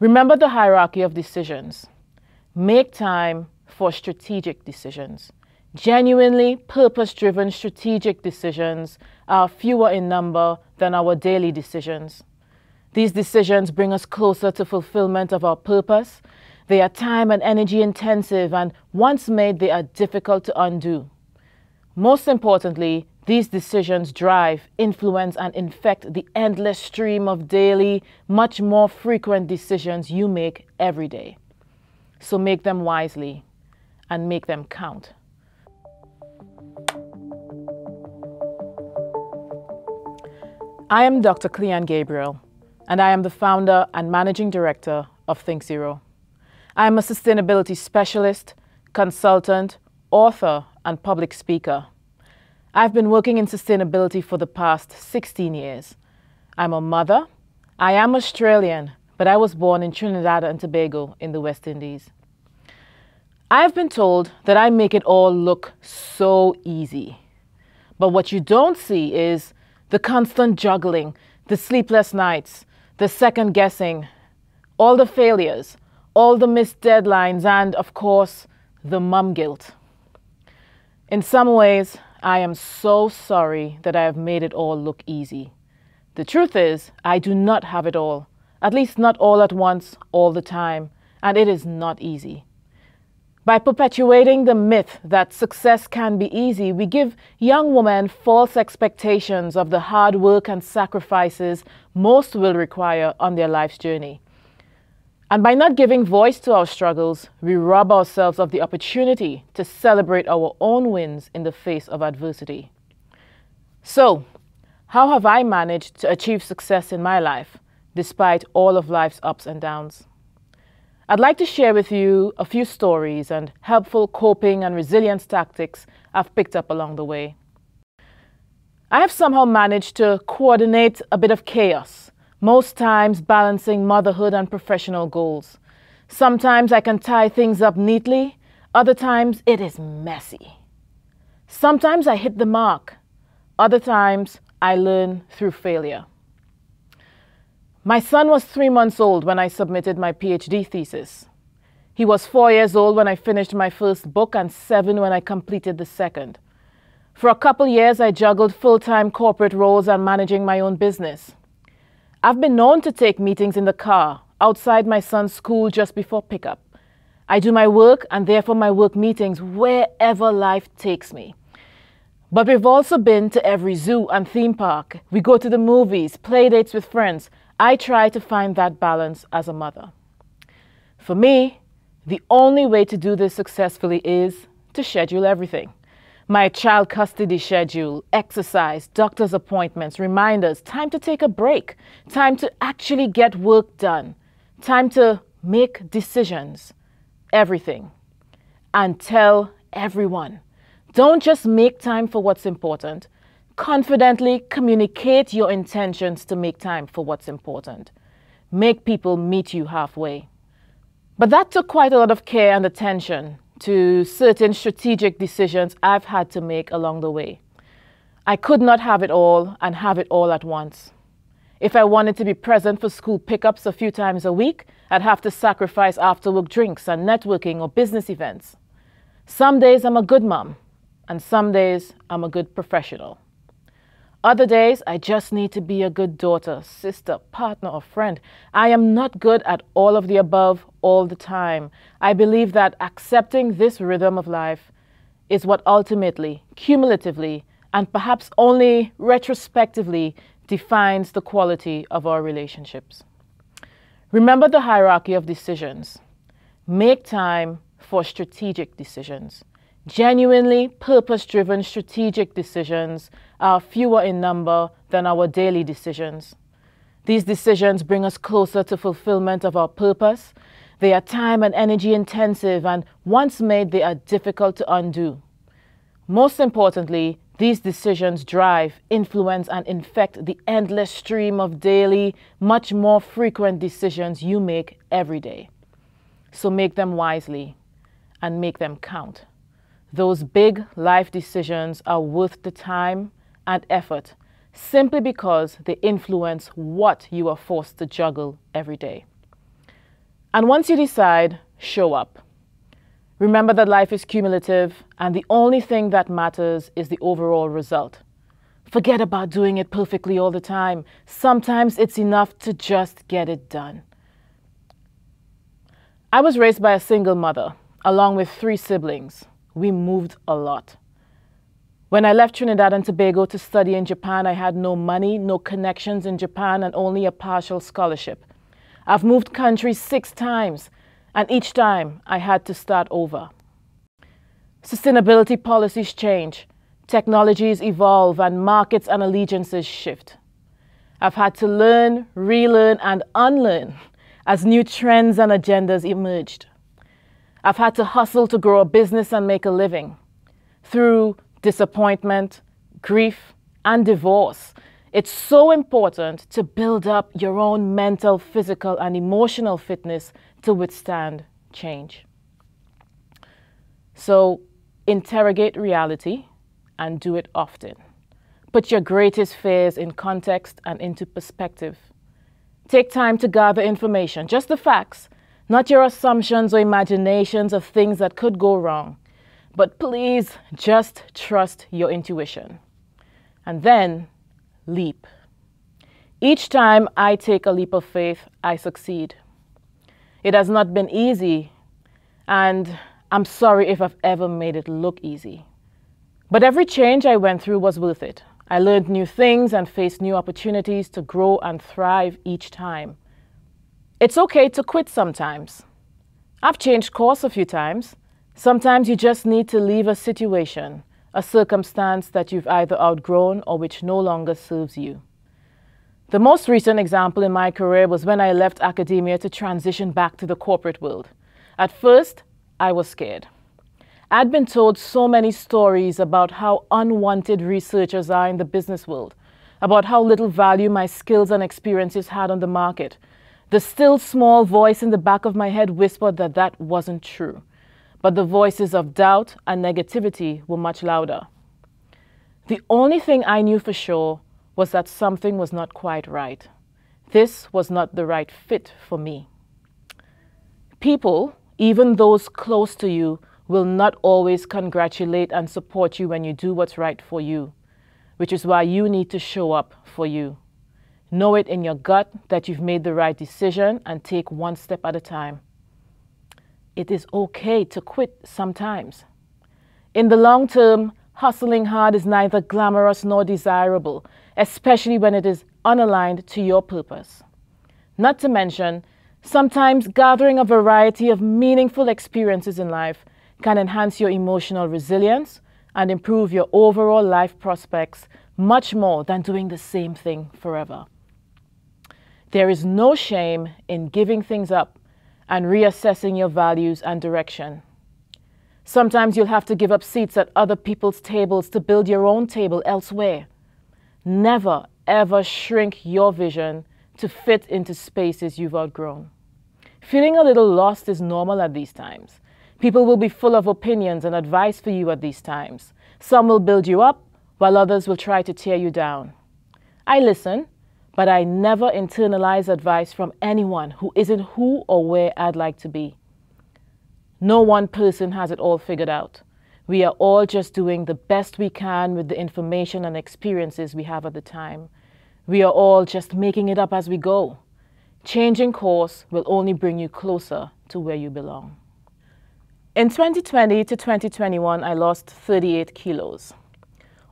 Remember the hierarchy of decisions. Make time for strategic decisions. Genuinely purpose-driven strategic decisions are fewer in number than our daily decisions. These decisions bring us closer to fulfillment of our purpose. They are time and energy intensive, and once made, they are difficult to undo. Most importantly, these decisions drive, influence, and infect the endless stream of daily, much more frequent decisions you make every day. So make them wisely and make them count. I am Dr. Cle-Anne Gabriel, and I am the founder and managing director of ThinkZero. I am a sustainability specialist, consultant, author, and public speaker. I've been working in sustainability for the past 16 years. I'm a mother. I am Australian, but I was born in Trinidad and Tobago in the West Indies. I've been told that I make it all look so easy. But what you don't see is the constant juggling, the sleepless nights, the second guessing, all the failures, all the missed deadlines, and of course, the mum guilt. In some ways, I am so sorry that I have made it all look easy. The truth is, I do not have it all, at least not all at once, all the time, and it is not easy. By perpetuating the myth that success can be easy, we give young women false expectations of the hard work and sacrifices most will require on their life's journey. And by not giving voice to our struggles, we rob ourselves of the opportunity to celebrate our own wins in the face of adversity. So, how have I managed to achieve success in my life, despite all of life's ups and downs? I'd like to share with you a few stories and helpful coping and resilience tactics I've picked up along the way. I have somehow managed to coordinate a bit of chaos, most times balancing motherhood and professional goals. Sometimes I can tie things up neatly, other times it is messy. Sometimes I hit the mark, other times I learn through failure. My son was 3 months old when I submitted my PhD thesis. He was 4 years old when I finished my first book and 7 when I completed the second. For a couple years, I juggled full-time corporate roles and managing my own business. I've been known to take meetings in the car, outside my son's school just before pickup. I do my work and therefore my work meetings wherever life takes me. But we've also been to every zoo and theme park. We go to the movies, play dates with friends. I try to find that balance as a mother. For me, the only way to do this successfully is to schedule everything. My child custody schedule, exercise, doctor's appointments, reminders, time to take a break, time to actually get work done, time to make decisions, everything. And tell everyone, don't just make time for what's important. Confidently communicate your intentions to make time for what's important. Make people meet you halfway. But that took quite a lot of care and attention to certain strategic decisions I've had to make along the way. I could not have it all and have it all at once. If I wanted to be present for school pickups a few times a week, I'd have to sacrifice after-work drinks and networking or business events. Some days I'm a good mom, and some days I'm a good professional. Other days, I just need to be a good daughter, sister, partner, or friend. I am not good at all of the above all the time. I believe that accepting this rhythm of life is what ultimately, cumulatively, and perhaps only retrospectively defines the quality of our relationships. Remember the hierarchy of decisions. Make time for strategic decisions. Genuinely purpose-driven strategic decisions are fewer in number than our daily decisions. These decisions bring us closer to fulfillment of our purpose. They are time and energy intensive, and once made, they are difficult to undo. Most importantly, these decisions drive, influence, and infect the endless stream of daily, much more frequent decisions you make every day. So make them wisely and make them count. Those big life decisions are worth the time and effort simply because they influence what you are forced to juggle every day. And once you decide, show up. Remember that life is cumulative and the only thing that matters is the overall result. Forget about doing it perfectly all the time. Sometimes it's enough to just get it done. I was raised by a single mother, along with 3 siblings. We moved a lot. When I left Trinidad and Tobago to study in Japan, I had no money, no connections in Japan, and only a partial scholarship. I've moved countries 6 times, and each time I had to start over. Sustainability policies change, technologies evolve, and markets and allegiances shift. I've had to learn, relearn, and unlearn as new trends and agendas emerged. I've had to hustle to grow a business and make a living. Through disappointment, grief, and divorce, it's so important to build up your own mental, physical, and emotional fitness to withstand change. So, interrogate reality and do it often. Put your greatest fears in context and into perspective. Take time to gather information, just the facts, not your assumptions or imaginations of things that could go wrong. But please just trust your intuition. And then leap. Each time I take a leap of faith, I succeed. It has not been easy, and I'm sorry if I've ever made it look easy. But every change I went through was worth it. I learned new things and faced new opportunities to grow and thrive each time. It's okay to quit sometimes. I've changed course a few times. Sometimes you just need to leave a situation, a circumstance that you've either outgrown or which no longer serves you. The most recent example in my career was when I left academia to transition back to the corporate world. At first, I was scared. I'd been told so many stories about how unwanted researchers are in the business world, about how little value my skills and experiences had on the market. The still small voice in the back of my head whispered that that wasn't true, but the voices of doubt and negativity were much louder. The only thing I knew for sure was that something was not quite right. This was not the right fit for me. People, even those close to you, will not always congratulate and support you when you do what's right for you, which is why you need to show up for you. Know it in your gut that you've made the right decision and take one step at a time. It is okay to quit sometimes. In the long term, hustling hard is neither glamorous nor desirable, especially when it is unaligned to your purpose. Not to mention, sometimes gathering a variety of meaningful experiences in life can enhance your emotional resilience and improve your overall life prospects much more than doing the same thing forever. There is no shame in giving things up and reassessing your values and direction. Sometimes you'll have to give up seats at other people's tables to build your own table elsewhere. Never, ever shrink your vision to fit into spaces you've outgrown. Feeling a little lost is normal at these times. People will be full of opinions and advice for you at these times. Some will build you up, while others will try to tear you down. I listen, but I never internalize advice from anyone who isn't who or where I'd like to be. No one person has it all figured out. We are all just doing the best we can with the information and experiences we have at the time. We are all just making it up as we go. Changing course will only bring you closer to where you belong. In 2020 to 2021, I lost 38 kilos.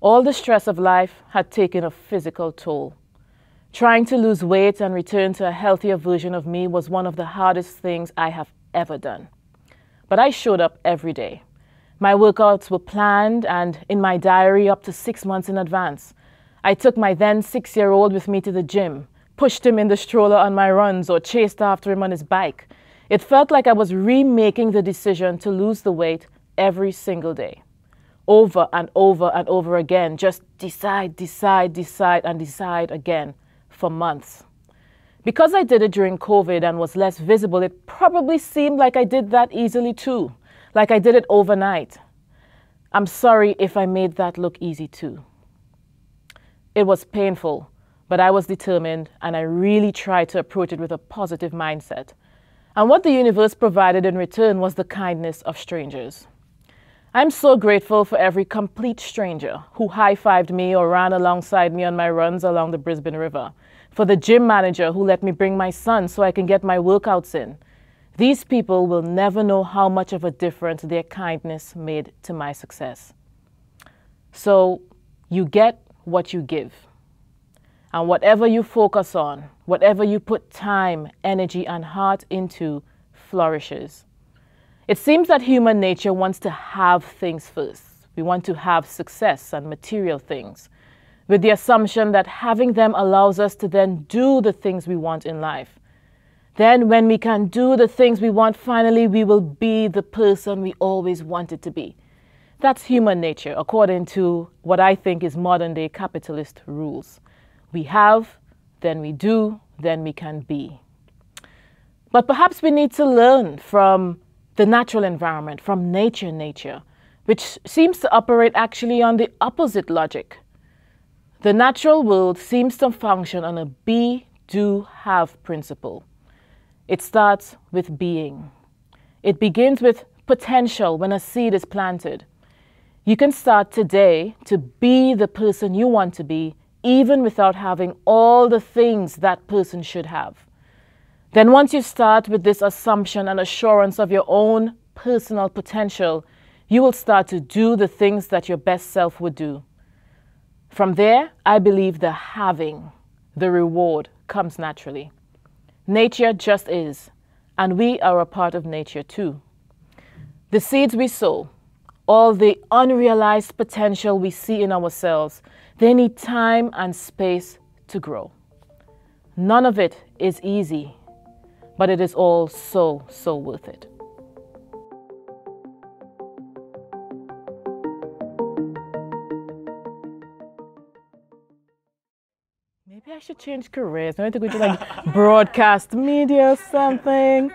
All the stress of life had taken a physical toll. Trying to lose weight and return to a healthier version of me was one of the hardest things I have ever done. But I showed up every day. My workouts were planned and in my diary up to 6 months in advance. I took my then 6-year-old with me to the gym, pushed him in the stroller on my runs, or chased after him on his bike. It felt like I was remaking the decision to lose the weight every single day. Over and over and over again, just decide, decide, decide, and decide again for months. Because I did it during COVID and was less visible, it probably seemed like I did that easily too, like I did it overnight. I'm sorry if I made that look easy too. It was painful, but I was determined and I really tried to approach it with a positive mindset. And what the universe provided in return was the kindness of strangers. I'm so grateful for every complete stranger who high-fived me or ran alongside me on my runs along the Brisbane River, for the gym manager who let me bring my son so I can get my workouts in. These people will never know how much of a difference their kindness made to my success. So you get what you give. And whatever you focus on, whatever you put time, energy, and heart into, flourishes. It seems that human nature wants to have things first. We want to have success and material things, with the assumption that having them allows us to then do the things we want in life. Then when we can do the things we want, finally we will be the person we always wanted to be. That's human nature, according to what I think is modern-day capitalist rules. We have, then we do, then we can be. But perhaps we need to learn from the natural environment, from nature, which seems to operate actually on the opposite logic. The natural world seems to function on a be, do, have principle. It starts with being. It begins with potential when a seed is planted. You can start today to be the person you want to be, even without having all the things that person should have. Then once you start with this assumption and assurance of your own personal potential, you will start to do the things that your best self would do. From there, I believe the having, the reward, comes naturally. Nature just is, and we are a part of nature too. The seeds we sow, all the unrealized potential we see in ourselves, they need time and space to grow. None of it is easy, but it is all so worth it. Maybe I should change careers. I need to go to like broadcast media or something.